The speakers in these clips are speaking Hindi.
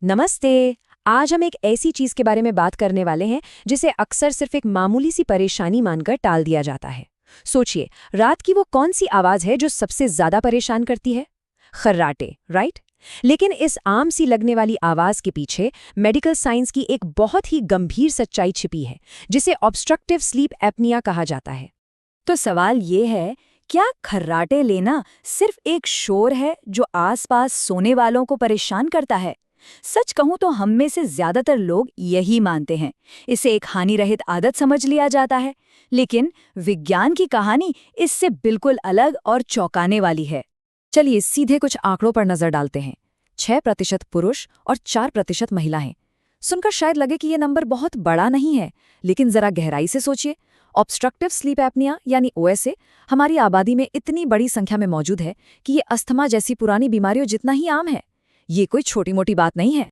नमस्ते। आज हम एक ऐसी चीज के बारे में बात करने वाले हैं जिसे अक्सर सिर्फ एक मामूली सी परेशानी मानकर टाल दिया जाता है। सोचिए, रात की वो कौन सी आवाज है जो सबसे ज्यादा परेशान करती है? खर्राटे, राइट? लेकिन इस आम सी लगने वाली आवाज के पीछे मेडिकल साइंस की एक बहुत ही गंभीर सच्चाई छिपी है, जिसे ऑब्स्ट्रक्टिव स्लीप एपनिया कहा जाता है। तो सवाल ये है, क्या खर्राटे लेना सिर्फ एक शोर है जो आसपास सोने वालों को परेशान करता है? सच कहूं तो हम में से ज्यादातर लोग यही मानते हैं। इसे एक हानि रहित आदत समझ लिया जाता है, लेकिन विज्ञान की कहानी इससे बिल्कुल अलग और चौंकाने वाली है। चलिए सीधे कुछ आंकड़ों पर नजर डालते हैं। 6% पुरुष और 4% महिला हैं। सुनकर शायद लगे कि ये नंबर बहुत बड़ा नहीं है, लेकिन जरा गहराई से सोचिए। ऑब्स्ट्रक्टिव स्लीप एपनिया यानी ओएसए हमारी आबादी में इतनी बड़ी संख्या में मौजूद है कि ये अस्थमा जैसी पुरानी बीमारियों जितना ही आम है। ये कोई छोटी मोटी बात नहीं है।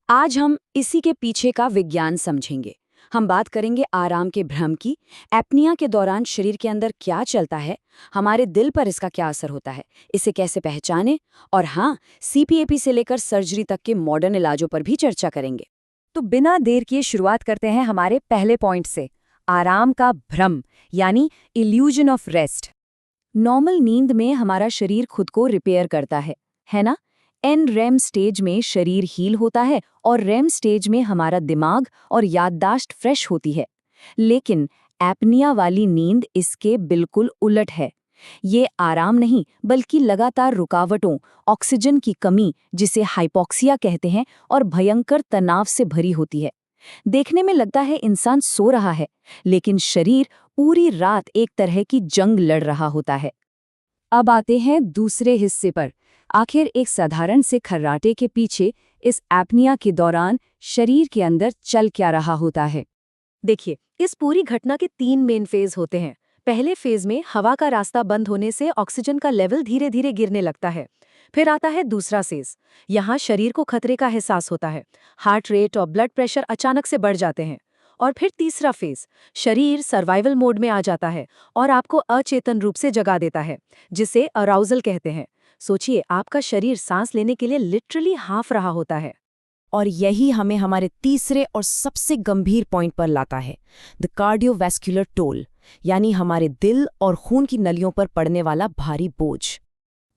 आज हम इसी के पीछे का विज्ञान समझेंगे। हम बात करेंगे आराम के भ्रम की, एपनिया के दौरान शरीर के अंदर क्या चलता है, हमारे दिल पर इसका क्या असर होता है, इसे कैसे पहचानें, और हाँ, सीपीएपी से लेकर सर्जरी तक के मॉडर्न इलाजों पर भी चर्चा करेंगे। तो बिना देर किए शुरुआत करते हैं हमारे पहले पॉइंट से, आराम का भ्रम यानी इल्यूजन ऑफ रेस्ट। नॉर्मल नींद में हमारा शरीर खुद को रिपेयर करता है ना? NREM स्टेज में शरीर हील होता है और REM स्टेज में हमारा दिमाग और याददाश्त फ्रेश होती है। लेकिन एपनिया वाली नींद इसके बिल्कुल उलट है। ये आराम नहीं, बल्कि लगातार रुकावटों, ऑक्सीजन की कमी, जिसे हाइपोक्सिया कहते हैं, और भयंकर तनाव से भरी होती है। देखने में लगता है इंसान सो रहा है, लेकिन शरीर पूरी रात एक तरह की जंग लड़ रहा होता है। अब आते हैं दूसरे हिस्से पर। आखिर एक साधारण से खर्राटे के पीछे इस एपनिया के दौरान शरीर के अंदर चल क्या रहा होता है? देखिए, इस पूरी घटना के 3 मेन फेज होते हैं। पहले फेज में हवा का रास्ता बंद होने से ऑक्सीजन का लेवल धीरे धीरे गिरने लगता है। फिर आता है दूसरा फेज। यहाँ शरीर को खतरे का एहसास होता है। हार्ट रेट और ब्लड प्रेशर अचानक से बढ़ जाते हैं। और फिर तीसरा फेज, शरीर सर्वाइवल मोड में आ जाता है और आपको अचेतन रूप से जगा देता है, जिसे अराउजल कहते हैं। सोचिए, आपका शरीर सांस लेने के लिए लिटरली हाँफ रहा होता है। और यही हमें हमारे तीसरे और सबसे गंभीर पॉइंट पर लाता है, द कार्डियोवैस्कुलर टोल, यानी हमारे दिल और खून की नलियों पर पड़ने वाला भारी बोझ।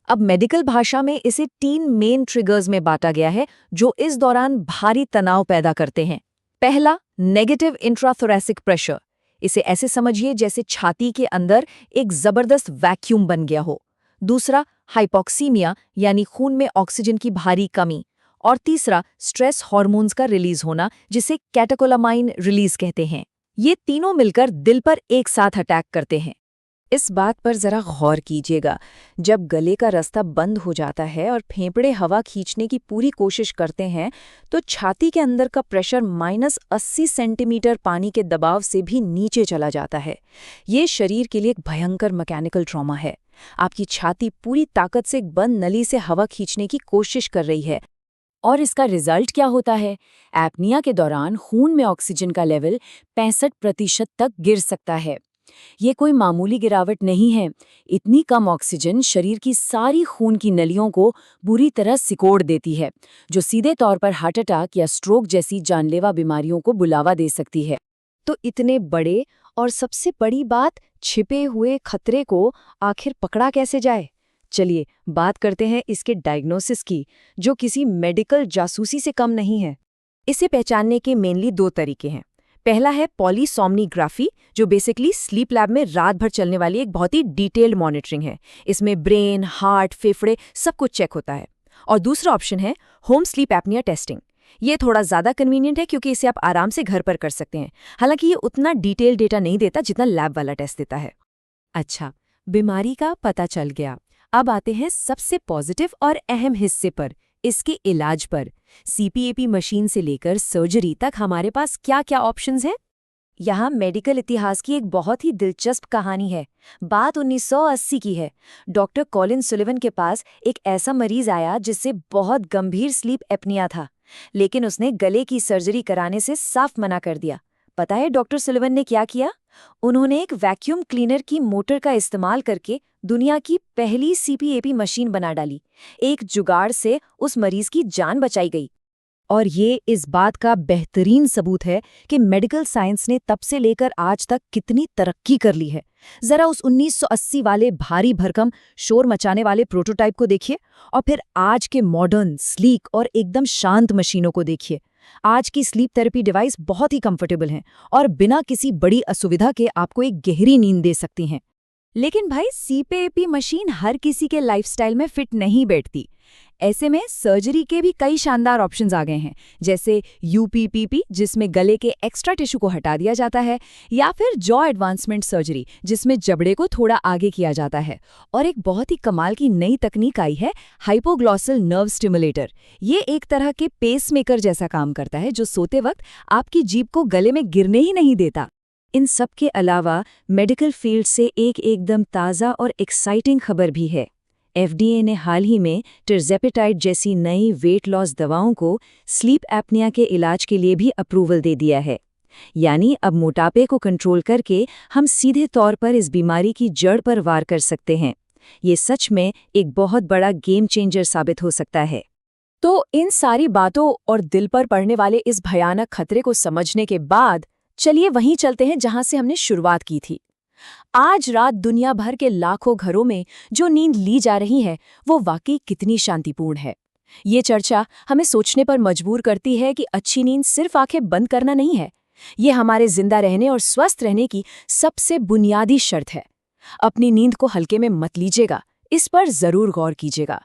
अब मेडिकल भाषा में इसे 3 मेन ट्रिगर्स में बांटा गया है, जो इस दौरान भारी तनाव पैदा करते हैं। पहला, नेगेटिव इंट्राथोरेसिक प्रेशर। इसे ऐसे समझिए जैसे छाती के अंदर एक जबरदस्त वैक्यूम बन गया हो। दूसरा, हाइपोक्सीमिया, यानी खून में ऑक्सीजन की भारी कमी। और तीसरा, स्ट्रेस हार्मोन्स का रिलीज होना, जिसे कैटेकोलामाइन रिलीज कहते हैं। ये तीनों मिलकर दिल पर एक साथ अटैक करते हैं। इस बात पर जरा गौर कीजिएगा, जब गले का रास्ता बंद हो जाता है और फेफड़े हवा खींचने की पूरी कोशिश करते हैं, तो छाती के अंदर का प्रेशर -80 सेंटीमीटर पानी के दबाव से भी नीचे चला जाता है। ये शरीर के लिए एक भयंकर मैकेनिकल ट्रॉमा है। आपकी छाती पूरी ताकत से एक बंद नली से हवा खींचने की कोशिश कर रही है। और इसका रिजल्ट क्या होता है? एपनिया के दौरान खून में ऑक्सीजन का लेवल 65% तक गिर सकता है। ये कोई मामूली गिरावट नहीं है। इतनी कम ऑक्सीजन शरीर की सारी खून की नलियों को बुरी तरह सिकोड़ देती है, जो सीधे तौर पर हार्ट अटैक या स्ट्रोक जैसी जानलेवा बीमारियों को बुलावा दे सकती है। तो इतने बड़े और सबसे बड़ी बात, छिपे हुए खतरे को आखिर पकड़ा कैसे जाए? चलिए बात करते हैं इसके डायग्नोसिस की, जो किसी मेडिकल जासूसी से कम नहीं है। इसे पहचानने के मेनली 2 तरीके हैं। पहला है पॉलीसोम्नोग्राफी, जो बेसिकली स्लीप लैब में रात भर चलने वाली एक बहुत ही डिटेल्ड मॉनिटरिंग है। इसमें ब्रेन, हार्ट, फेफड़े सब कुछ चेक होता है। और दूसरा ऑप्शन है होम स्लीप एपनिया टेस्टिंग। ये थोड़ा ज़्यादा कन्वीनियंट है, क्योंकि इसे आप आराम से घर पर कर सकते हैं। हालांकि ये उतना डिटेल डेटा नहीं देता जितना लैब वाला टेस्ट देता है। अच्छा, बीमारी का पता चल गया। अब आते हैं सबसे पॉजिटिव और अहम हिस्से पर, इसके इलाज पर। सीपीएपी मशीन से लेकर सर्जरी तक हमारे पास क्या क्या ऑप्शंस हैं? यहाँ मेडिकल इतिहास की एक बहुत ही दिलचस्प कहानी है। बात 1980 की है। डॉक्टर कॉलिन सुलिवन के पास एक ऐसा मरीज आया जिससे बहुत गंभीर स्लीप एपनिया था, लेकिन उसने गले की सर्जरी कराने से साफ मना कर दिया। पता है डॉक्टर सुलिवन ने क्या किया? उन्होंने एक वैक्यूम क्लीनर की मोटर का इस्तेमाल करके दुनिया की पहली सीपीएपी मशीन बना डाली। एक जुगाड़ से उस मरीज की जान बचाई गई। और ये इस बात का बेहतरीन सबूत है कि मेडिकल साइंस ने तब से लेकर आज तक कितनी तरक्की कर ली है। जरा उस 1980 वाले भारी भरकम शोर मचाने वाले प्रोटोटाइप को देखिए और फिर आज के मॉडर्न, स्लीक और एकदम शांत मशीनों को देखिए। आज की स्लीप थेरेपी डिवाइस बहुत ही कंफर्टेबल हैं और बिना किसी बड़ी असुविधा के आपको एक गहरी नींद दे सकती हैं। लेकिन भाई सीपीएपी मशीन हर किसी के लाइफस्टाइल में फिट नहीं बैठती। ऐसे में सर्जरी के भी कई शानदार ऑप्शंस आ गए हैं, जैसे यूपीपीपी जिसमें गले के एक्स्ट्रा टिश्यू को हटा दिया जाता है, या फिर जॉ एडवांसमेंट सर्जरी जिसमें जबड़े को थोड़ा आगे किया जाता है। और एक बहुत ही कमाल की नई तकनीक आई है, हाइपोग्लॉसल नर्व स्टिमुलेटर। ये एक तरह के पेसमेकर जैसा काम करता है जो सोते वक्त आपकी जीभ को गले में गिरने ही नहीं देता। इन सब के अलावा मेडिकल फील्ड से एक एकदम ताज़ा और एक्साइटिंग खबर भी है। FDA ने हाल ही में टिर्ज़ेपेटाइड जैसी नई वेट लॉस दवाओं को स्लीप एपनिया के इलाज के लिए भी अप्रूवल दे दिया है। यानी अब मोटापे को कंट्रोल करके हम सीधे तौर पर इस बीमारी की जड़ पर वार कर सकते हैं। ये सच में एक बहुत बड़ा गेम चेंजर साबित हो सकता है। तो इन सारी बातों और दिल पर पड़ने वाले इस भयानक खतरे को समझने के बाद चलिए वहीं चलते हैं जहां से हमने शुरुआत की थी। आज रात दुनिया भर के लाखों घरों में जो नींद ली जा रही है वो वाकई कितनी शांतिपूर्ण है। ये चर्चा हमें सोचने पर मजबूर करती है कि अच्छी नींद सिर्फ आंखें बंद करना नहीं है, ये हमारे जिंदा रहने और स्वस्थ रहने की सबसे बुनियादी शर्त है। अपनी नींद को हल्के में मत लीजिएगा, इस पर जरूर गौर कीजिएगा।